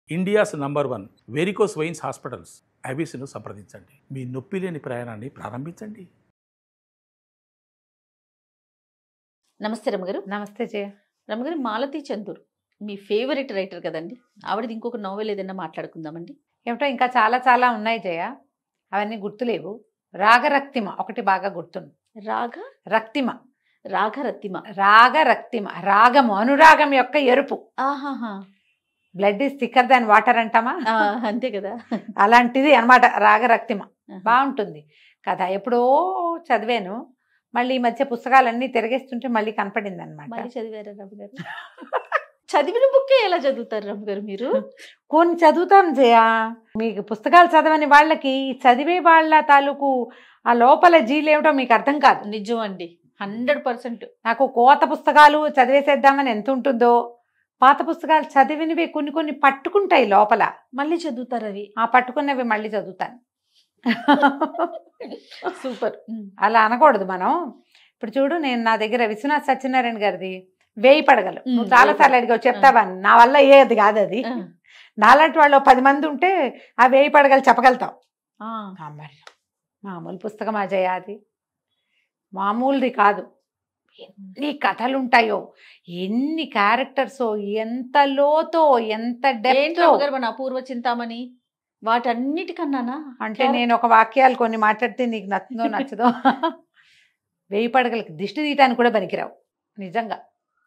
India's number 1 varicose veins hospitals ఐబీసీను సంప్రదించండి. మీ నొప్పి లేని ప్రయాణాన్ని ప్రారంభించండి. నమస్తే రమగారు. నమస్తే జయ. రమగారు, మాలతి చందూర్ మీ ఫేవరెట్ రైటర్ కదండి. ఆవిడది ఇంకొక నోవెల్ ఏదైనా మాట్లాడుకుందామండి. ఏమిటో ఇంకా చాలా చాలా ఉన్నాయి జయ, అవన్నీ గుర్తులేవు. రాగరక్తిమ ఒకటి బాగా గుర్తుంది. రాగరక్తిమ. రాగము అనురాగం యొక్క ఎరుపు. ఆహాహా. Blood is thicker than water అంటామా, అంతే కదా. అలాంటిది అనమాట రాగరక్తిమ. బాగుంటుంది కథ. ఎప్పుడో చదివాను, మళ్ళీ ఈ మధ్య పుస్తకాలన్నీ తిరిగేస్తుంటే మళ్ళీ కనపడింది అనమాట. చదివారా రమగారు? చదివిన బుక్కే ఎలా చదువుతారు రమగారు మీరు? కొన్ని చదువుతాను జయ. మీకు పుస్తకాలు చదవని వాళ్ళకి చదివే వాళ్ళ తాలూకు ఆ లోపల జీలేమిటో మీకు అర్థం కాదు. నిజం అండి, 100%. నాకు కోత పుస్తకాలు చదివేసేద్దామని ఎంత ఉంటుందో, పాత పుస్తకాలు చదివినవి కొన్ని కొన్ని పట్టుకుంటాయి లోపల. మళ్ళీ చదువుతారు అవి. ఆ పట్టుకున్నవి మళ్ళీ చదువుతాను. సూపర్. అలా అనకూడదు మనం. ఇప్పుడు చూడు, నేను నా దగ్గర విశ్వనాథ్ సత్యనారాయణ గారిది 1000 పడగలు నువ్వు చాలా సార్లు అడిగావు, చెప్తావా? నా వల్ల ఏది కాదు అది. నాలాంటి వాళ్ళు 10 మంది ఉంటే ఆ 1000 పడగలు చెప్పగలుగుతాం. మరి మామూలు పుస్తకం అజయ్, అది మామూలుది కాదు. ఎన్ని కథలు ఉంటాయో, ఎన్ని క్యారెక్టర్సో, ఎంత లోతో, ఎంత డెప్త్. మన అపూర్వ చింతామణి వాటన్నిటికన్నానా? అంటే నేను ఒక వాక్యాలు కొన్ని మాట్లాడితే నీకు నచ్చుదో నచ్చదో 1000 పడగలకి దిష్టి తీయటానికి కూడా పనికిరావు. నిజంగా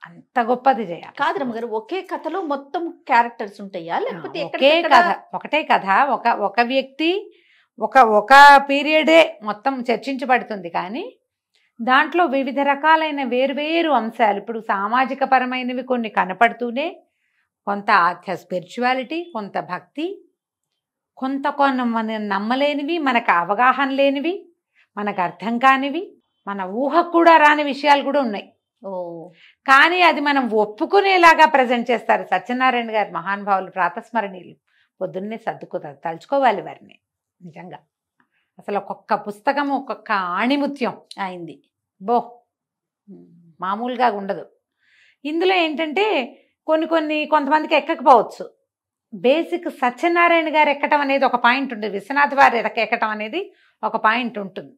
అంత గొప్పది జయ. కాదు రమ్మగారు, ఒకే కథలో మొత్తం క్యారెక్టర్స్ ఉంటాయా, లేకపోతే ఒకే కథ, ఒకటే కథ, ఒక వ్యక్తి, ఒక పీరియడే మొత్తం చర్చించబడుతుంది. కానీ దాంట్లో వివిధ రకాలైన వేరువేరు అంశాలు, ఇప్పుడు సామాజిక పరమైనవి కొన్ని కనపడుతూనే, కొంత స్పిరిచువాలిటీ, కొంత భక్తి, కొంత మన నమ్మలేనివి, మనకు అవగాహన లేనివి, మనకు అర్థం కానివి, మన ఊహకు కూడా రాని విషయాలు కూడా ఉన్నాయి. కానీ అది మనం ఒప్పుకునేలాగా ప్రజెంట్ చేస్తారు సత్యనారాయణ గారు. మహానుభావులు, ప్రాతస్మరణీయులు. పొద్దున్నే తలుచుకోవాలి వారిని. నిజంగా అసలు ఒక్కొక్క పుస్తకం ఒక్కొక్క ఆణిముత్యం అయింది. మామూలుగా ఉండదు. ఇందులో ఏంటంటే కొంతమందికి ఎక్కకపోవచ్చు. బేసిక్ సత్యనారాయణ గారు ఎక్కటం అనేది ఒక పాయింట్ ఉంటుంది, విశ్వనాథ్ వారు ఎక్కటం అనేది ఒక పాయింట్ ఉంటుంది.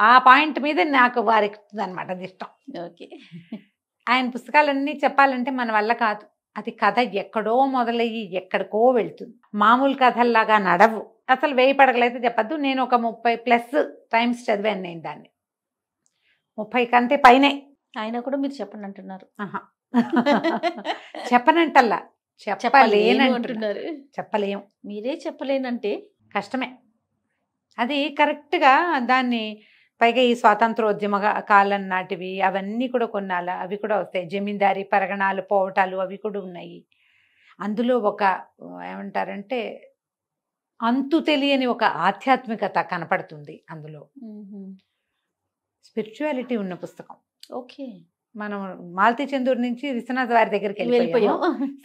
ఆ పాయింట్ మీద నాకు వారు ఎక్కుతుంది అనమాట, అది ఇష్టం. ఓకే. ఆయన పుస్తకాలన్నీ చెప్పాలంటే మన వల్ల కాదు. అది కథ ఎక్కడో మొదలయ్యి ఎక్కడికో వెళ్తుంది. మామూలు కథల్లాగా నడవు. అసలు 1000 పడగలైతే చెప్పద్దు, నేను ఒక 30+ టైమ్స్ చదివాను నేను దాన్ని. 30 కంటే పైనే. ఆయన కూడా మీరు చెప్పండి అంటున్నారు. చెప్పనంటల్లా, చెప్పలేనంటున్నారు. చెప్పలేం. మీరే చెప్పలేనంటే కష్టమే. అది కరెక్ట్గా దాన్ని పైగా ఈ స్వాతంత్రోద్యమ కాలం నాటివి అవన్నీ కూడా కొన్నాళ్ళ అవి కూడా వస్తాయి. జమీందారీ పరగణాలు పోవటాలు అవి కూడా ఉన్నాయి. అందులో ఒక ఏమంటారంటే అంతు తెలియని ఒక ఆధ్యాత్మికత కనపడుతుంది అందులో. స్పిరిచువాలిటీ ఉన్న పుస్తకం. ఓకే. మనం మాలతి చందూర్ నుంచి విశ్వనాథ్ వారి దగ్గరికి వెళ్ళిపోయాం.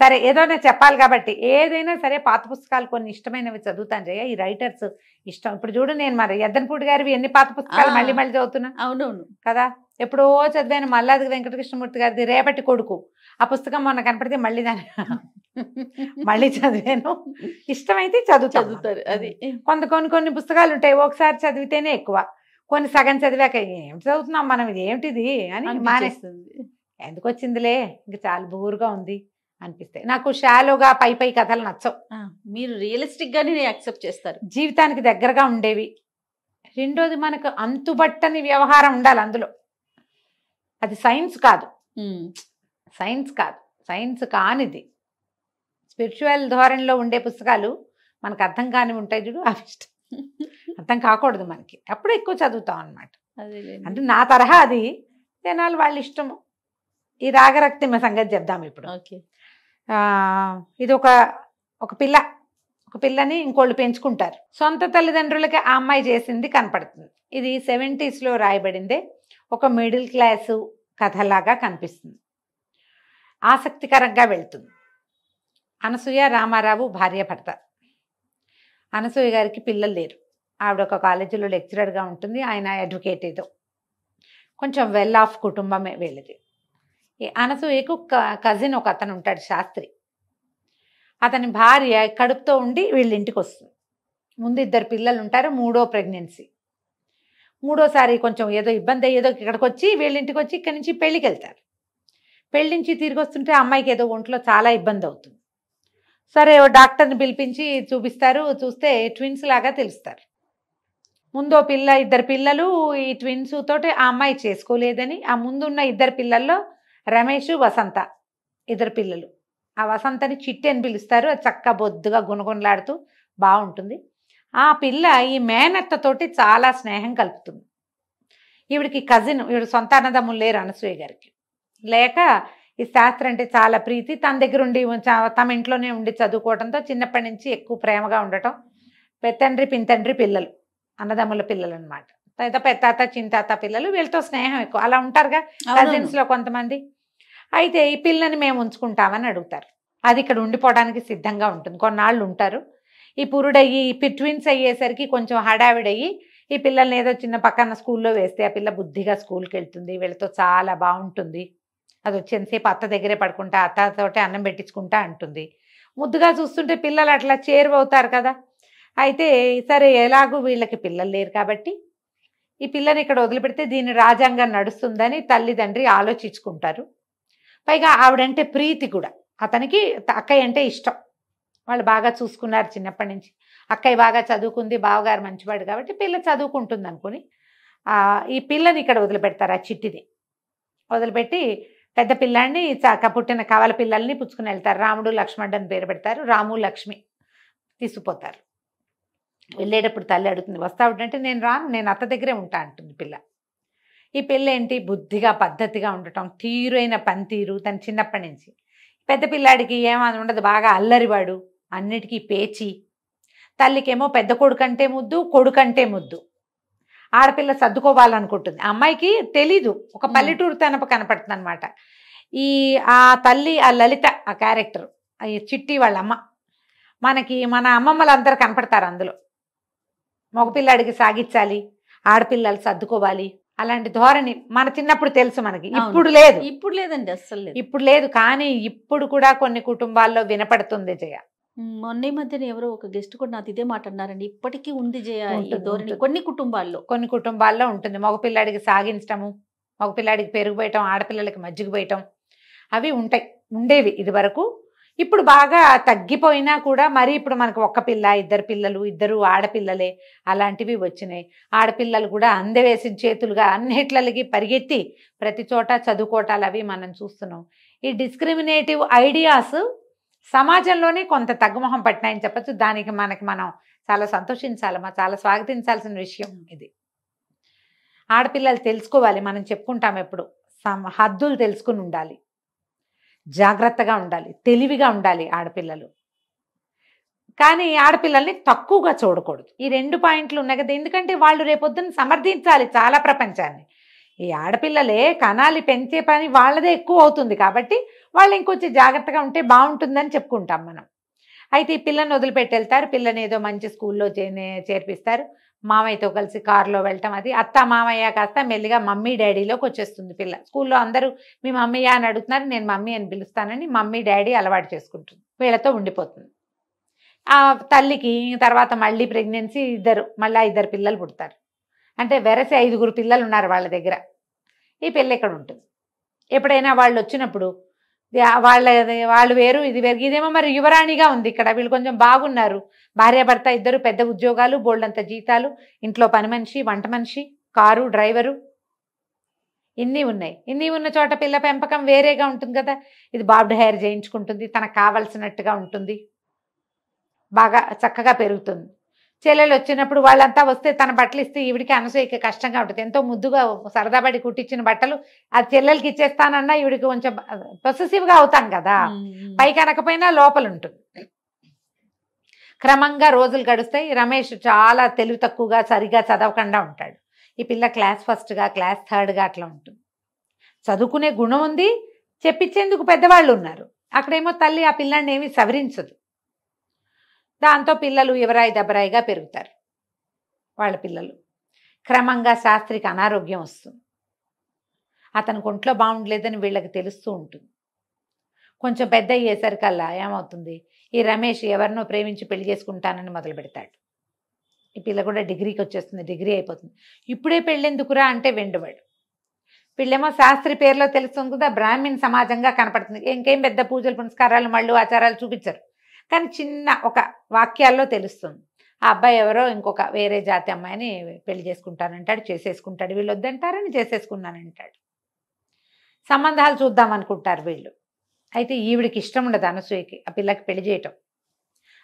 సరే, ఏదైనా చెప్పాలి కాబట్టి ఏదైనా సరే పాత పుస్తకాలు కొన్ని ఇష్టమైనవి చదువుతాను జయ. ఈ రైటర్స్ ఇష్టం. ఇప్పుడు చూడు, నేను మరి ఎద్దనపూడి గారివి ఎన్ని పాత పుస్తకాలు మళ్ళీ చదువుతున్నా. అవునవును కదా. ఎప్పుడో చదివాను మల్లాది వెంకటకృష్ణమూర్తి గారిది రేపటి కొడుకు. ఆ పుస్తకం మొన్న కనపడితే మళ్ళీ దాన్ని మళ్ళీ చదివాను. ఇష్టమైతే చదువుతారు. అది కొన్ని పుస్తకాలు ఉంటాయి, ఒకసారి చదివితేనే ఎక్కువ. కొన్ని సగం చదివాక ఏమిటి చదువుతున్నాం మనం, ఇది ఏమిటిది అని మానేస్తుంది. ఎందుకు వచ్చిందిలే, ఇంక చాలా బోరుగా ఉంది అనిపిస్తాయి. నాకు షాలోగా పై కథలు నచ్చవు. మీరు రియలిస్టిక్ గానే యాక్సెప్ట్ చేస్తారు. జీవితానికి దగ్గరగా ఉండేవి. రెండోది, మనకు అంతుబట్టని వ్యవహారం ఉండాలి అందులో. అది సైన్స్ కాదు, సైన్స్ కానిది. స్పిరిచువల్ ధోరణిలో ఉండే పుస్తకాలు మనకు అర్థం కాని ఉంటాయి చూడు, అవి ఇష్టం. అర్థం కాకూడదు మనకి, అప్పుడు ఎక్కువ చదువుతాం అనమాట. అంటే నా తరహా అది, జనాలు వాళ్ళ ఇష్టము. ఈ రాగరక్తిమ సంగతి చెప్దాం ఇప్పుడు. ఇది ఒక పిల్లని ఇంకోళ్ళు పెంచుకుంటారు. సొంత తల్లిదండ్రులకి ఆ అమ్మాయి చేసింది కనపడుతుంది. ఇది 70s రాయబడిందే. ఒక మిడిల్ క్లాసు కథలాగా కనిపిస్తుంది. ఆసక్తికరంగా వెళ్తుంది. అనసూయ రామారావు భార్య భర్త. అనసూయ గారికి పిల్లలు లేరు. ఆవిడ ఒక కాలేజీలో లెక్చరర్గా ఉంటుంది, ఆయన అడ్వకేట్. ఏదో కొంచెం వెల్ ఆఫ్ కుటుంబమే వీళ్ళది. ఈ అనసూయకు కజిన్ ఒక అతను ఉంటాడు, శాస్త్రి. అతని భార్య కడుపుతో ఉండి వీళ్ళ ఇంటికి వస్తుంది. ముందు 2 పిల్లలు ఉంటారు, 3వ ప్రెగ్నెన్సీ. 3ఓసారి కొంచెం ఏదో ఇబ్బంది అయ్యేదో ఇక్కడికి వచ్చి వీళ్ళ ఇంటికి వచ్చి ఇక్కడి నుంచి పెళ్ళికి వెళ్తారు. పెళ్లి నుంచి తిరిగి వస్తుంటే అమ్మాయికి ఏదో ఒంట్లో చాలా ఇబ్బంది అవుతుంది. సరే డాక్టర్ని పిలిపించి చూపిస్తారు. చూస్తే ట్విన్స్ లాగా తెలుస్తారు. ముందో 2 పిల్లలు ఈ ట్విన్స్ తోటి ఆ అమ్మాయి చేసుకోలేదని, ఆ ముందున్న 2 పిల్లల్లో రమేష్, వసంత 2 పిల్లలు. ఆ వసంతని చిట్టి అని పిలుస్తారు. అది చక్కగా బొద్దుగా గుణగుణలాడుతూ బాగుంటుంది. ఆ పిల్ల ఈ మేనత్తతోటి చాలా స్నేహం కలుపుతుంది. ఈవిడికి కజిన్, ఈవిడ సొంత అన్నదమ్ములు లేరు అనసూయ గారికి. లేక ఈ శాస్త్రం అంటే చాలా ప్రీతి. తన దగ్గర ఉండి తమ ఇంట్లోనే ఉండి చదువుకోవడంతో చిన్నప్పటి నుంచి ఎక్కువ ప్రేమగా ఉండటం. పెత్తండ్రి పింతండ్రి పిల్లలు, అన్నదమ్ముల పిల్లలు అనమాట. పెత్తాత చింతాత పిల్లలు, వీళ్ళతో స్నేహం ఎక్కువ. అలా ఉంటారుగా కజిన్స్లో కొంతమంది. అయితే ఈ పిల్లని మేము ఉంచుకుంటామని అడుగుతారు. అది ఇక్కడ ఉండిపోవడానికి సిద్ధంగా ఉంటుంది. కొన్నాళ్ళు ఉంటారు. ఈ పురుడయ్యి ట్విన్స్ అయ్యేసరికి కొంచెం హడావిడయ్యి ఈ పిల్లల్ని ఏదో చిన్న పక్కన స్కూల్లో వేస్తే ఆ పిల్ల బుద్ధిగా స్కూల్కి వెళ్తుంది. వీళ్ళతో చాలా బాగుంటుంది. అది వచ్చేంతసేపు అత్త దగ్గరే పడుకుంటా, అత్తతోటే అన్నం పెట్టించుకుంటా అంటుంది. ముద్దుగా చూస్తుంటే పిల్లలు అట్లా చేరువవుతారు కదా. అయితే సరే ఎలాగూ వీళ్ళకి పిల్లలు లేరు కాబట్టి ఈ పిల్లని ఇక్కడ వదిలిపెడితే దీని రాజ్యాంగం నడుస్తుందని తల్లిదండ్రి ఆలోచించుకుంటారు. పైగా ఆవిడంటే ప్రీతి కూడా. అతనికి అక్కయ్య అంటే ఇష్టం. వాళ్ళు బాగా చూసుకున్నారు చిన్నప్పటి నుంచి. అక్కయ్య బాగా చదువుకుంది, బావగారు మంచివాడు కాబట్టి పిల్ల చదువుకుంటుంది అనుకుని ఈ పిల్లని ఇక్కడ వదిలిపెడతారు. ఆ చిట్టిని వదిలిపెట్టి పెద్ద పిల్లాన్ని పుట్టిన కవల పిల్లల్ని పుచ్చుకుని వెళ్తారు. రాముడు లక్ష్మణుడు అని పేరు పెడతారు. రాము లక్ష్మి తీసుకుపోతారు. వెళ్ళేటప్పుడు తల్లి అడుగుతుంది, వస్తావుంటే నేను రాను, నేను అత్త దగ్గరే ఉంటా అంటుంది పిల్ల. ఈ పిల్ల ఏంటి బుద్ధిగా పద్ధతిగా ఉండటం, తీరైన పనితీరు తన చిన్నప్పటి నుంచి. పెద్ద పిల్లాడికి ఏమని ఉండదు, బాగా అల్లరివాడు, అన్నిటికీ పేచి. తల్లికేమో పెద్ద కొడుకంటే ముద్దు, కొడుకంటే ముద్దు. ఆడపిల్ల సర్దుకోవాలనుకుంటుంది. ఆ అమ్మాయికి తెలీదు, ఒక పల్లెటూరు తనపు కనపడుతుంది అనమాట. ఆ తల్లి, ఆ లలిత, ఆ క్యారెక్టర్, ఈ చిట్టి వాళ్ళ అమ్మ, మన అమ్మమ్మలందరూ కనపడతారు అందులో. మగపిల్లాడికి సాగించాలి, ఆడపిల్లలు సర్దుకోవాలి, అలాంటి ధోరణి మన చిన్నప్పుడు తెలుసు మనకి. ఇప్పుడు లేదు, ఇప్పుడు లేదండి, అస్సలు లేదు. ఇప్పుడు లేదు. కానీ ఇప్పుడు కూడా కొన్ని కుటుంబాల్లో వినపడుతుంది జయ. మొన్న మధ్యన ఎవరో ఒక గెస్ట్ కూడా నాతో ఇదే మాట అన్నారండి. ఇప్పటికీ ఉంది జయ ఈ ధోరణి కొన్ని కుటుంబాల్లో ఉంటుంది. మగపిల్లాడికి సాగించటము, మగపిల్లాడికి పెరుగు పోయటం, ఆడపిల్లలకి మజ్జిగ పోయటం, అవి ఉండేవి ఇది వరకు. ఇప్పుడు బాగా తగ్గిపోయినా కూడా మరి ఇప్పుడు మనకు 1 పిల్ల, 2 పిల్లలు, 2 ఆడపిల్లలే అలాంటివి వచ్చినాయి. ఆడపిల్లలు కూడా అందవేసిన చేతులుగా అన్నిట్లకి పరిగెత్తి ప్రతి చోట చదువుకోవటాలు అవి మనం చూస్తున్నాం. ఈ డిస్క్రిమినేటివ్ ఐడియాస్ సమాజంలోనే కొంత తగ్గుముఖం పట్టినాయని చెప్పచ్చు. దానికి మనం చాలా సంతోషించాలమ్మా, చాలా స్వాగతించాల్సిన విషయం ఇది. ఆడపిల్లలు తెలుసుకోవాలి, మనం చెప్పుకుంటాం ఎప్పుడు, హద్దులు తెలుసుకుని ఉండాలి, జాగ్రత్తగా ఉండాలి, తెలివిగా ఉండాలి ఆడపిల్లలు. కానీ ఆడపిల్లల్ని తక్కువగా చూడకూడదు. ఈ 2 పాయింట్లు ఉన్నాయి కదా. ఎందుకంటే వాళ్ళు రేపొద్దున సమర్థించాలి చాలా ప్రపంచాన్ని. ఈ ఆడపిల్లలే కనాలి, పెంచే పని వాళ్ళదే ఎక్కువ అవుతుంది కాబట్టి వాళ్ళు ఇంకొంచెం జాగ్రత్తగా ఉంటే బాగుంటుందని చెప్పుకుంటాం మనం. అయితే ఈ పిల్లని వదిలిపెట్టి వెళ్తారు. పిల్లని ఏదో మంచి స్కూల్లో చేర్పిస్తారు. మామయ్యతో కలిసి కారులో వెళ్ళటం, అది అత్త మామయ్య కాస్త మెల్లిగా మమ్మీ డాడీలోకి వచ్చేస్తుంది పిల్ల. స్కూల్లో అందరూ మీ మమ్మీయా అని అడుగుతున్నారు, నేను మమ్మీ అని పిలుస్తానని మమ్మీ డాడీ అలవాటు చేసుకుంటుంది, వీళ్ళతో ఉండిపోతుంది. ఆ తల్లికి తర్వాత మళ్ళీ ప్రెగ్నెన్సీ, మళ్ళీ 2 పిల్లలు పుడతారు. అంటే వెరసి 5 పిల్లలు ఉన్నారు వాళ్ళ దగ్గర. ఈ పిల్ల ఇక్కడ ఉంటుంది. ఎప్పుడైనా వాళ్ళు వచ్చినప్పుడు వాళ్ళు వేరు, ఇది వేరు. ఇదేమో మరి యువరాణిగా ఉంది ఇక్కడ. వీళ్ళు కొంచెం బాగున్నారు, భార్యాభర్త 2 పెద్ద ఉద్యోగాలు, బోల్డంత జీతాలు, ఇంట్లో పని మనిషి, వంట మనిషి, కారు డ్రైవరు, ఇన్ని ఉన్నాయి. ఇన్ని ఉన్న చోట పిల్ల పెంపకం వేరేగా ఉంటుంది కదా. ఇది బాబ్డ్ హెయిర్ చేయించుకుంటుంది, తనకు కావాల్సినట్టుగా ఉంటుంది, బాగా చక్కగా పెరుగుతుంది. చెల్లెలు వచ్చినప్పుడు వాళ్ళంతా వస్తే తన బట్టలు ఇస్తే ఈవిడికి అనసూయకి కష్టంగా ఉంటుంది. ఎంతో ముద్దుగా సరదాపడి కుట్టించిన బట్టలు అది చెల్లెలకి ఇచ్చేస్తానన్నా ఈవిడికి కొంచెం పొసెసివ్గా అవుతాం కదా. పైకి అనకపోయినా లోపల ఉంటుంది. క్రమంగా రోజులు గడుస్తాయి. రమేష్ చాలా తెలివి తక్కువగా, సరిగా చదవకుండా ఉంటాడు. ఈ పిల్ల క్లాస్ ఫస్ట్గా, క్లాస్ థర్డ్గా అట్లా ఉంటుంది. చదువుకునే గుణం ఉంది, చెప్పించేందుకు పెద్దవాళ్ళు ఉన్నారు. అక్కడేమో తల్లి ఆ పిల్లాన్ని ఏమీ సవరించదు. దాంతో పిల్లలు ఎవరాయి దెబ్బరాయిగా పెరుగుతారు వాళ్ళ పిల్లలు. క్రమంగా శాస్త్రికి అనారోగ్యం వస్తుంది. అతనికి ఒంట్లో బాగుండలేదని వీళ్ళకి తెలుస్తూ ఉంటుంది. కొంచెం పెద్ద అయ్యేసరికల్లా ఏమవుతుంది, ఈ రమేష్ ఎవరినో ప్రేమించి పెళ్లి చేసుకుంటానని మొదలు పెడతాడు. ఈ పిల్ల కూడా డిగ్రీకి వచ్చేస్తుంది, డిగ్రీ అయిపోతుంది. ఇప్పుడే పెళ్ళెందుకురా అంటే వెండువాడు. వీళ్ళేమో శాస్త్రి పేరులో తెలుస్తుంది కదా, బ్రాహ్మణ్ సమాజంగా కనపడుతుంది. ఇంకేం పెద్ద పూజలు పునస్కారాలు మళ్ళు ఆచారాలు చూపించరు, కానీ చిన్న ఒక వాక్యాల్లో తెలుస్తుంది. ఆ అబ్బాయి ఎవరో ఇంకొక వేరే జాతి అమ్మాయిని పెళ్లి చేసుకుంటానంటాడు, చేసేసుకుంటాడు. వీళ్ళు వద్దంటారని చేసేసుకున్నానంటాడు. సంబంధాలు చూద్దాం అనుకుంటారు వీళ్ళు. అయితే ఈవిడికి ఇష్టం ఉండదు అనసూయకి ఆ పిల్లకి పెళ్లి చేయటం.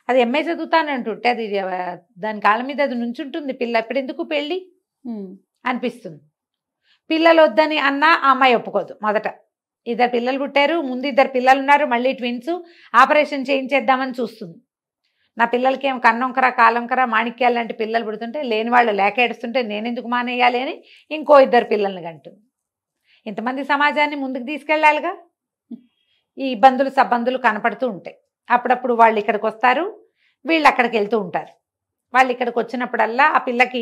అది ఎంఏ చదువుతానంటుంటే అది దాని కాళ్ళ మీద అది నుంచుంటుంది. పిల్ల ఎప్పుడెందుకు పెళ్ళి అనిపిస్తుంది. పిల్లలు వద్దని అన్నా ఆ అమ్మాయి ఒప్పుకోదు. మొదట 2 పిల్లలు పుట్టారు, ముందు 2 పిల్లలు ఉన్నారు, మళ్ళీ ట్విన్స్, ఆపరేషన్ చేయించేద్దామని చూస్తుంది. నా పిల్లలకి ఏం కన్నొంకర కాలంకర మాణిక్యాలు లాంటి పిల్లలు పుడుతుంటే లేని వాళ్ళు లేక ఏడుస్తుంటే నేనెందుకు మానేయాలి అని ఇంకో 2 పిల్లల్ని కంటుంది. ఇంతమంది సమాజాన్ని ముందుకు తీసుకెళ్ళాలిగా. ఈ ఇబ్బందులు సబ్బందులు కనపడుతూ ఉంటాయి. అప్పుడప్పుడు వాళ్ళు ఇక్కడికి వస్తారు, వీళ్ళు అక్కడికి వెళ్తూ ఉంటారు. వాళ్ళు ఇక్కడికి వచ్చినప్పుడల్లా ఆ పిల్లకి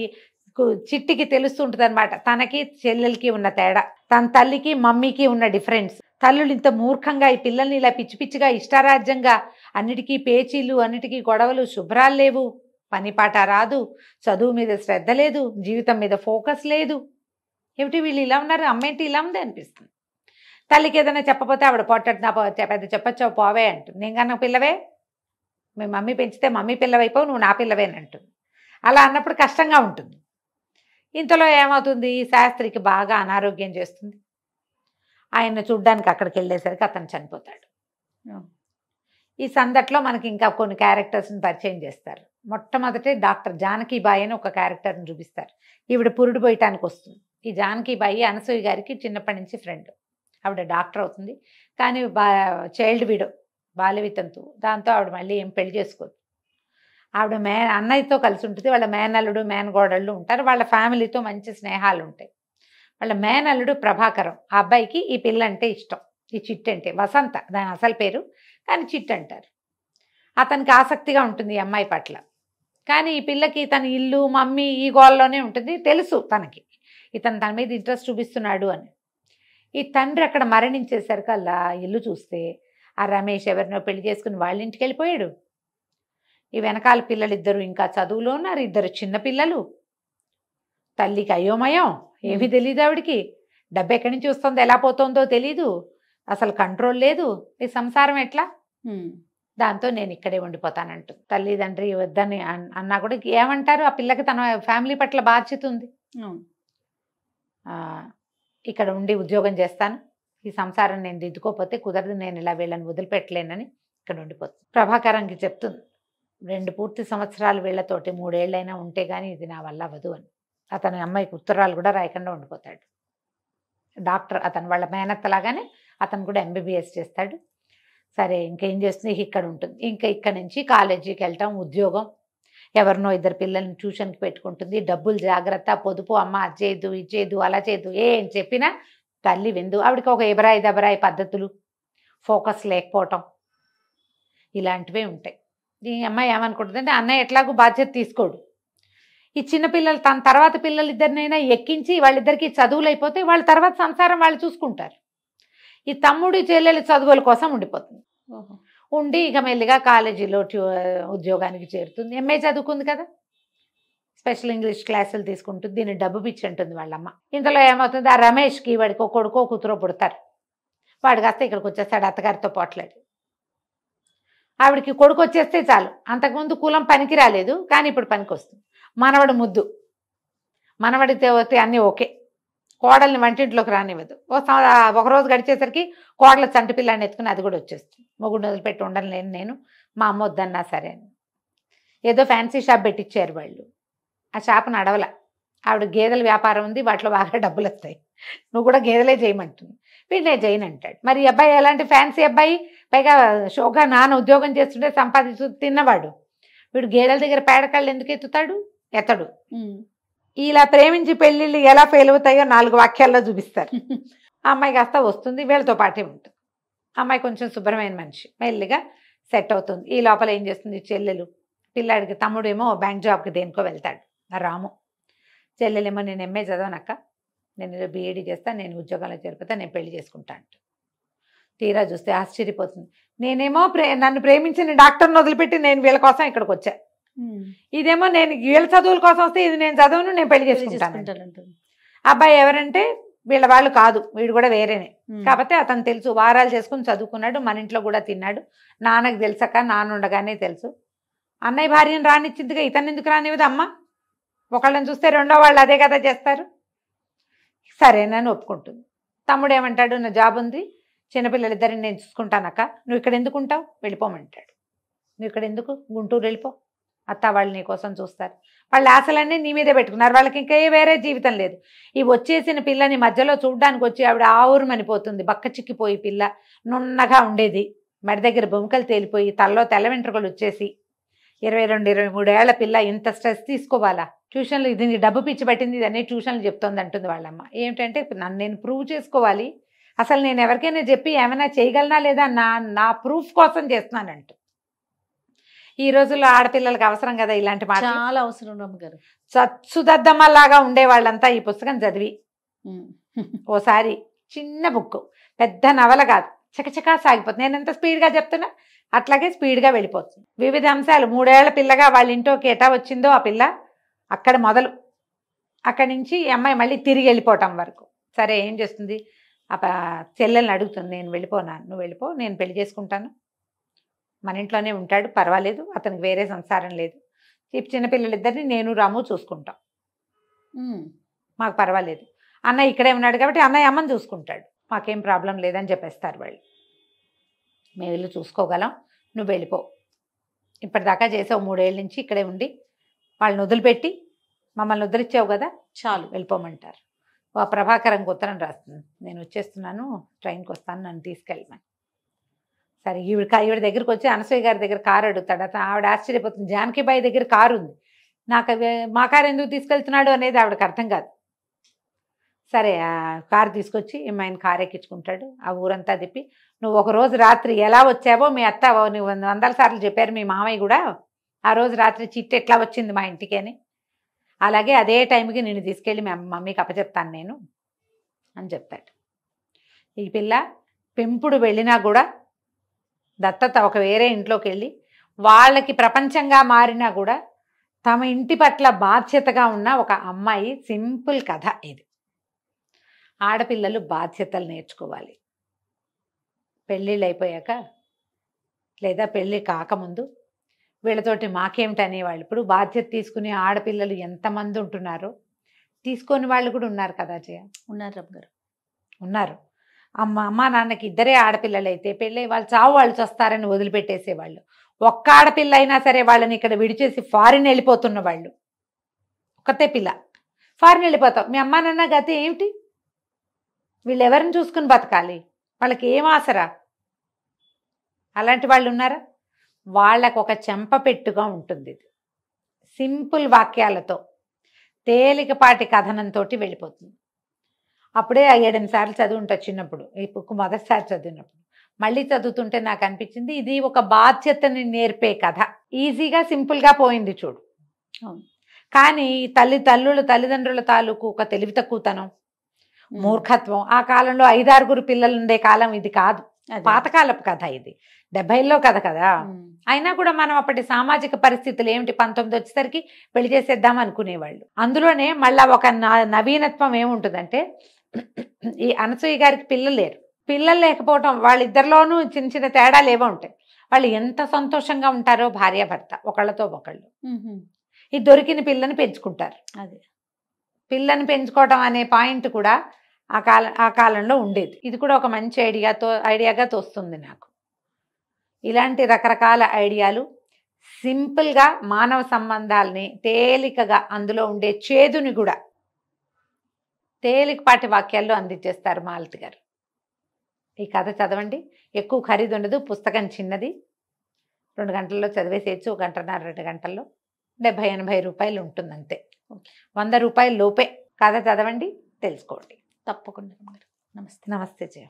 చిట్టికి తెలుస్తూ ఉంటుంది అనమాట, తనకి చెల్లెలకి ఉన్న తేడా, తన తల్లికి మమ్మీకి ఉన్న డిఫరెన్స్. తల్లులు ఇంత మూర్ఖంగా ఈ పిల్లల్ని ఇలా పిచ్చి పిచ్చిగా ఇష్టారాజ్యంగా అన్నిటికీ పేచీలు, అన్నిటికీ గొడవలు, శుభ్రాలు లేవు, పని పాట రాదు, చదువు మీద శ్రద్ధ లేదు, జీవితం మీద ఫోకస్ లేదు. ఏమిటి వీళ్ళు ఇలా ఉన్నారు, అమ్మేంటి ఇలా ఉంది అనిపిస్తుంది. తల్లికి ఏదైనా చెప్పపోతే ఆవిడ పొట్టట్నా పెద్ద చెప్పచ్చావు పోవే అంటుంది. నేను కన్నా పిల్లవే, మీ మమ్మీ పెంచితే మమ్మీ పిల్లవైపోవు, నువ్వు నా పిల్లవేనంటుంది. అలా అన్నప్పుడు కష్టంగా ఉంటుంది. ఇంతలో ఏమవుతుంది, శాస్త్రికి బాగా అనారోగ్యం చేస్తుంది. ఆయన చూడ్డానికి అక్కడికి వెళ్ళేసరికి అతను చనిపోతాడు. ఈ సందట్లో మనకి ఇంకా కొన్ని క్యారెక్టర్స్ని పరిచయం చేస్తారు. మొట్టమొదటి డాక్టర్ జానకీబాయి అని ఒక క్యారెక్టర్ని చూపిస్తారు. ఈవిడ పురుడు పోయటానికి వస్తుంది. ఈ జానకీబాయి అనసూయ గారికి చిన్నప్పటి నుంచి ఫ్రెండ్. ఆవిడ డాక్టర్ అవుతుంది, కానీ చైల్డ్ విడో, బాల్యవితంతు. దాంతో ఆవిడ మళ్ళీ ఏం పెళ్లి చేసుకోదు. ఆవిడ అన్నయ్యతో కలిసి ఉంటుంది. వాళ్ళ మేనల్లుడు మేనగోడళ్ళు ఉంటారు. వాళ్ళ ఫ్యామిలీతో మంచి స్నేహాలు ఉంటాయి. వాళ్ళ మేనల్లుడు ప్రభాకరం, ఆ అబ్బాయికి ఈ పిల్ల అంటే ఇష్టం. ఈ చిట్టు అంటే వసంత దాని అసలు పేరు, కానీ చిట్టు అంటారు. అతనికి ఆసక్తిగా ఉంటుంది ఈ అమ్మాయి పట్ల. కానీ ఈ పిల్లకి తన ఇల్లు మమ్మీ ఈ గోల్లోనే ఉంటుంది. తెలుసు తనకి ఇతను తన మీద ఇంట్రెస్ట్ చూపిస్తున్నాడు అని. ఈ తండ్రి అక్కడ మరణించేసరికల్లా ఇల్లు చూస్తే ఆ రమేష్ ఎవరినో పెళ్లి చేసుకుని వాళ్ళ ఇంటికి వెళ్ళిపోయాడు. ఈ వెనకాల పిల్లలు 2 ఇంకా చదువులో ఉన్నారు, 2 చిన్న పిల్లలు. తల్లికి అయోమయం, ఏమీ తెలియదు ఆవిడికి. డబ్బు ఎక్కడి నుంచి వస్తుందో ఎలా పోతుందో తెలీదు, అసలు కంట్రోల్ లేదు. ఈ సంసారం ఎట్లా? దాంతో నేను ఇక్కడే ఉండిపోతానంటూ తల్లిదండ్రి వద్దని అన్నా కూడా ఏమంటారు, ఆ పిల్లకి తన ఫ్యామిలీ పట్ల బాధ్యత ఉంది. ఇక్కడ ఉండి ఉద్యోగం చేస్తాను, ఈ సంసారం నేను దిద్దుకోకపోతే కుదరదు, నేను ఇలా వీళ్ళని వదిలిపెట్టలేనని ఇక్కడ ఉండిపోతుంది. ప్రభాకరంకి చెప్తుంది, 2 పూర్తి సంవత్సరాలు వీళ్ళతోటి 3 ఏళ్ళైనా ఉంటే కానీ ఇది నా వల్ల అవ్వదు అని. అతని అమ్మాయికి ఉత్తరాలు కూడా రాయకుండా ఉండిపోతాడు. డాక్టర్ అతను వాళ్ళ మేనత్తలాగానే అతను కూడా MBBS చేస్తాడు. సరే ఇంకేం చేస్తుంది, ఇక్కడ ఉంటుంది. ఇంకా ఇక్కడ నుంచి కాలేజీకి వెళ్ళటం, ఉద్యోగం, ఎవరినో 2 పిల్లల్ని ట్యూషన్కి పెట్టుకుంటుంది. డబ్బులు జాగ్రత్త, పొదుపు, అమ్మ అది చేయదు ఇది చేయదు అలా చేయదు ఏం చెప్పినా తల్లి విందు. ఆవిడకి ఒక ఎబరాయి దబరాయి పద్ధతులు, ఫోకస్ లేకపోవటం, ఇలాంటివే ఉంటాయి. ఈ అమ్మాయి ఏమనుకుంటుందంటే అన్నయ్య ఎట్లాగూ బాధ్యత తీసుకోడు, ఈ చిన్నపిల్లలు తన తర్వాత పిల్లలు 2 ఎక్కించి వాళ్ళిద్దరికి చదువులు అయిపోతే వాళ్ళ తర్వాత సంసారం వాళ్ళు చూసుకుంటారు. ఈ తమ్ముడి చెల్లెలు చదువుల కోసం ఉండిపోతుంది. ఉండి ఇక మెల్లిగా కాలేజీలో ఉద్యోగానికి చేరుతుంది. MA చదువుకుంది కదా, స్పెషల్ ఇంగ్లీష్ క్లాసులు తీసుకుంటుంది. దీన్ని డబ్బు పిచ్చి అంటుంది వాళ్ళమ్మ. ఇంతలో ఏమవుతుంది, ఆ రమేష్కి వాడికి కొడుకో కూతురో పుడతారు. వాడు కాస్త ఇక్కడికి వచ్చేస్తాడు అత్తగారితో పోట్లాడి. ఆవిడికి కొడుకు వచ్చేస్తే చాలు. అంతకుముందు కులం పనికి రాలేదు, కానీ ఇప్పుడు పనికి వస్తుంది. మనవడు ముద్దు, మనవడితే వస్తే అన్నీ ఓకే. కోడల్ని వంటింట్లోకి రానివ్వదు. ఒకరోజు గడిచేసరికి కోడల చంటి పిల్లాన్ని ఎత్తుకుని అది కూడా వచ్చేస్తుంది. మొగుడిని వదిలిపెట్టి ఉండలేను నేను, మా అమ్మ వద్దన్నా సరే అని. ఏదో ఫ్యాన్సీ షాప్ పెట్టించారు వాళ్ళు. ఆ షాప్ నడవల. ఆవిడ గేదెల వ్యాపారం ఉంది, వాటిలో బాగా డబ్బులు వస్తాయి, నువ్వు కూడా గేదెలే చేయమంటుంది. వీడినే చేయను అంటాడు. మరి ఈ అబ్బాయి ఎలాంటి ఫ్యాన్సీ అబ్బాయి, పైగా షోగా నాన్న ఉద్యోగం చేస్తుంటే సంపాదించు తిన్నవాడు. వీడు గేదెల దగ్గర పేడకాళ్ళు ఎందుకు ఎత్తుతాడు? ఎత్తడు. ఇలా ప్రేమించి పెళ్ళిళ్ళు ఎలా ఫెయిల్ అవుతాయో 4 వాక్యాల్లో చూపిస్తారు. ఆ అమ్మాయి కాస్త వస్తుంది, వీళ్ళతో పాటే ఉంటుంది. అమ్మాయి కొంచెం శుభ్రమైన మనిషి, మెల్లిగా సెట్ అవుతుంది. ఈ లోపల ఏం చేస్తుంది, చెల్లెలు పిల్లాడికి, తమ్ముడేమో బ్యాంక్ జాబ్కి దేనికో వెళ్తాడు రాము. చెల్లెలేమో నేను MA చదవనక్క, నేను BEd చేస్తాను, నేను ఉద్యోగాల్లో చేరిపోతా, నేను పెళ్లి చేసుకుంటా అంట. తీరా చూస్తే ఆశ్చర్యపోతుంది. నేనేమో నన్ను ప్రేమించిన డాక్టర్ని వదిలిపెట్టి నేను వీళ్ళ కోసం ఇక్కడికి వచ్చా. ఇదేమో నేను వీళ్ళ చదువుల కోసం వస్తే ఇది నేను చదువును, నేను పెళ్లి చేసుకుంటాను. అబ్బాయి ఎవరంటే వీళ్ళ వాళ్ళు కాదు, వీడు కూడా వేరేనే. కాకపోతే అతను తెలుసు, వారాలు చేసుకుని చదువుకున్నాడు, మన ఇంట్లో కూడా తిన్నాడు. నాన్నకు తెలుసక్క, నాన్న ఉండగానే తెలుసు. అన్నయ్య భార్యను రానిచ్చిందిగా ఇతను ఎందుకు రానివ్వదు అమ్మ? ఒకళ్ళని చూస్తే రెండో వాళ్ళు అదే కదా చేస్తారు. సరేనని ఒప్పుకుంటుంది. తమ్ముడు ఏమంటాడు, నా జాబ్ ఉంది, చిన్నపిల్లలిద్దరిని నేను చూసుకుంటానక్క, నువ్వు ఇక్కడ ఎందుకు ఉంటావు, వెళ్ళిపోమంటాడు. నువ్వు ఇక్కడ ఎందుకు, గుంటూరు వెళ్ళిపో, అత్త వాళ్ళు నీ కోసం చూస్తారు. వాళ్ళ ఆశలన్నీ నీ మీదే పెట్టుకున్నారు, వాళ్ళకి ఇంకా వేరే జీవితం లేదు. ఈ వచ్చేసిన పిల్లని మధ్యలో చూడ్డానికి వచ్చి ఆవిడ ఆవురుమనిపోతుంది. బక్క చిక్కిపోయి పిల్ల నున్నగా ఉండేది, మెడ దగ్గర బొమ్మకలు తేలిపోయి తలలో తెల్ల వెంట్రుకలు వచ్చేసి 22-23 ఏళ్ల పిల్ల ఇంత స్ట్రెస్ తీసుకోవాలా? ట్యూషన్లు ఇది డబ్బు పిచ్చి పట్టింది, ఇదన్నీ ట్యూషన్లు చెప్తోంది అంటుంది వాళ్ళమ్మ. ఏమిటంటే నన్ను నేను ప్రూవ్ చేసుకోవాలి, అసలు నేను ఎవరికైనా చెప్పి ఏమైనా చేయగలనా లేదా నా ప్రూఫ్ కోసం చేస్తున్నానంట. ఈ రోజుల్లో ఆడపిల్లలకి అవసరం కదా ఇలాంటి మాట, చాలా అవసరం రమ్మగారు. చచ్చుదద్దమ్మలాగా ఉండే వాళ్ళంతా ఈ పుస్తకం చదివి ఓసారి చిన్న బుక్, పెద్ద నవల కాదు, చకచకా సాగిపోతుంది. నేను ఎంత స్పీడ్గా చెప్తున్నా అట్లాగే స్పీడ్గా వెళ్ళిపోతుంది. వివిధ అంశాలు. 3 ఏళ్ల పిల్లగా వాళ్ళ ఇంట్లోకి ఎటా వచ్చిందో ఆ పిల్ల అక్కడ మొదలు, అక్కడి నుంచి అమ్మాయి మళ్ళీ తిరిగి వెళ్ళిపోవటం వరకు. సరే ఏం చేస్తుంది, చెల్లెల్ని అడుగుతుంది, నేను వెళ్ళిపోనా, నువ్వు వెళ్ళిపో, నేను పెళ్లి చేసుకుంటాను, మన ఇంట్లోనే ఉంటాడు, పర్వాలేదు, అతనికి వేరే సంసారం లేదు, చిన్నపిల్లలిద్దరిని నేను రాము చూసుకుంటాం, మాకు పర్వాలేదు, అన్నయ్య ఇక్కడే ఉన్నాడు కాబట్టి అన్నయ్య అమ్మని చూసుకుంటాడు, మాకేం ప్రాబ్లం లేదని చెప్పేస్తారు వాళ్ళు. మేము ఇల్లు చూసుకోగలం, నువ్వు వెళ్ళిపో, ఇప్పటిదాకా చేసావు 3 ఏళ్ళ నుంచి ఇక్కడే ఉండి, వాళ్ళని వదిలిపెట్టి మమ్మల్ని వదిలిచ్చావు కదా, చాలు వెళ్ళిపోమంటారు. ప్రభాకరంకి ఉత్తరం రాస్తుంది, నేను వచ్చేస్తున్నాను, ట్రైన్కి వస్తాను, నన్ను తీసుకెళ్ళమని. సరే ఈవిడ దగ్గరికి వచ్చి అనసూయ గారి దగ్గర కారు అడుగుతాడు. ఆవిడ ఆశ్చర్యపోతుంది, జానకిబాయి దగ్గర కారు ఉంది, నాకు మా కారు ఎందుకు తీసుకెళ్తున్నాడు అనేది ఆవిడకి అర్థం కాదు. సరే ఆ కారు తీసుకొచ్చి ఆయన కారు ఎక్కించుకుంటాడు, ఆ ఊరంతా తిప్పి, నువ్వు ఒక రోజు రాత్రి ఎలా వచ్చావో మీ అత్త నువ్వు 100 సార్లు చెప్పారు, మీ మామయ్య కూడా ఆ రోజు రాత్రి చిట్టి ఎట్లా వచ్చింది మా ఇంటికి అని, అలాగే అదే టైంకి నిన్ను తీసుకెళ్ళి మీ మమ్మీకి అప్పచెప్తాను నేను అని చెప్తాడు. ఈ పిల్ల పెంపుడు వెళ్ళినా కూడా దత్తత ఒక వేరే ఇంట్లోకి వెళ్ళి వాళ్ళకి ప్రపంచంగా మారినా కూడా తమ ఇంటి పట్ల బాధ్యతగా ఉన్న ఒక అమ్మాయి సింపుల్ కథ ఇది. ఆడపిల్లలు బాధ్యతలు నేర్చుకోవాలి. పెళ్ళిళ్ళు అయిపోయాక లేదా పెళ్ళి కాకముందు వీళ్ళతోటి మాకేమిటనేవాళ్ళు. ఇప్పుడు బాధ్యత తీసుకునే ఆడపిల్లలు ఎంతమంది ఉంటున్నారో, తీసుకొని వాళ్ళు కూడా ఉన్నారు కదా జయ, ఉన్నారు రమ్మగారు, ఉన్నారు. అమ్మ నాన్నకి ఇద్దరే ఆడపిల్లలైతే పెళ్ళి వాళ్ళు చావు వాళ్ళు చస్తారని వదిలిపెట్టేసేవాళ్ళు. ఒక్క ఆడపిల్ల అయినా సరే వాళ్ళని ఇక్కడ విడిచేసి ఫారిన్ వెళ్ళిపోతున్న వాళ్ళు. ఒక్కతే పిల్ల ఫారిన్ వెళ్ళిపోతాం, మీ అమ్మా నాన్న గతి ఏమిటి? వీళ్ళు ఎవరిని చూసుకుని బతకాలి? వాళ్ళకి ఏం ఆసరా? అలాంటి వాళ్ళు ఉన్నారా? వాళ్ళకు ఒక చెంపపెట్టుగా ఉంటుంది ఇది. సింపుల్ వాక్యాలతో తేలికపాటి కథనంతో వెళ్ళిపోతుంది. అప్పుడే 7-8 సార్లు చదివి ఉంటా చిన్నప్పుడు, ఈ బుక్ మొదటిసారి చదివినప్పుడు. మళ్ళీ చదువుతుంటే నాకు అనిపించింది ఇది ఒక బాధ్యతని నేర్పే కథ. ఈజీగా సింపుల్గా పోయింది చూడు. కానీ తల్లిదండ్రుల తాలూకు ఒక తెలివి తక్కువతనం, మూర్ఖత్వం. ఆ కాలంలో 5-6 పిల్లలు ఉండే కాలం ఇది కాదు, పాతకాలపు కథ ఇది, 70లో కథ కదా. అయినా కూడా మనం అప్పటి సామాజిక పరిస్థితులు ఏమిటి, 19 వచ్చేసరికి పెళ్లి చేసేద్దాం అనుకునేవాళ్ళు. అందులోనే మళ్ళా ఒక నవీనత్వం ఏముంటుందంటే, ఈ అనసూయ గారికి పిల్లలు లేరు. పిల్లలు లేకపోవటం వాళ్ళిద్దరిలోనూ చిన్న చిన్న తేడాలు ఏవో ఉంటాయి. వాళ్ళు ఎంత సంతోషంగా ఉంటారో భార్యాభర్త ఒకళ్ళతో ఒకళ్ళు. ఈ దొరికిన పిల్లని పెంచుకుంటారు. అదే పిల్లని పెంచుకోవటం అనే పాయింట్ కూడా ఆ కాలంలో ఉండేది. ఇది కూడా ఒక మంచి ఐడియాగా తోస్తుంది నాకు. ఇలాంటి రకరకాల ఐడియాలు సింపుల్గా మానవ సంబంధాలని తేలికగా, అందులో ఉండే చేదుని కూడా తేలికపాటి వాక్యాల్లో అందించేస్తారు మాలతి గారు. ఈ కథ చదవండి, ఎక్కువ ఖరీదు ఉండదు, పుస్తకం చిన్నది, 2 గంటల్లో చదివేసేయచ్చు, 1 గంటన్నర 2 గంటల్లో. 70-80 రూపాయలు ఉంటుంది అంతే, 100 రూపాయల లోపే. కథ చదవండి, తెలుసుకోండి. తప్పకుండా. నమస్తే. నమస్తే జయ.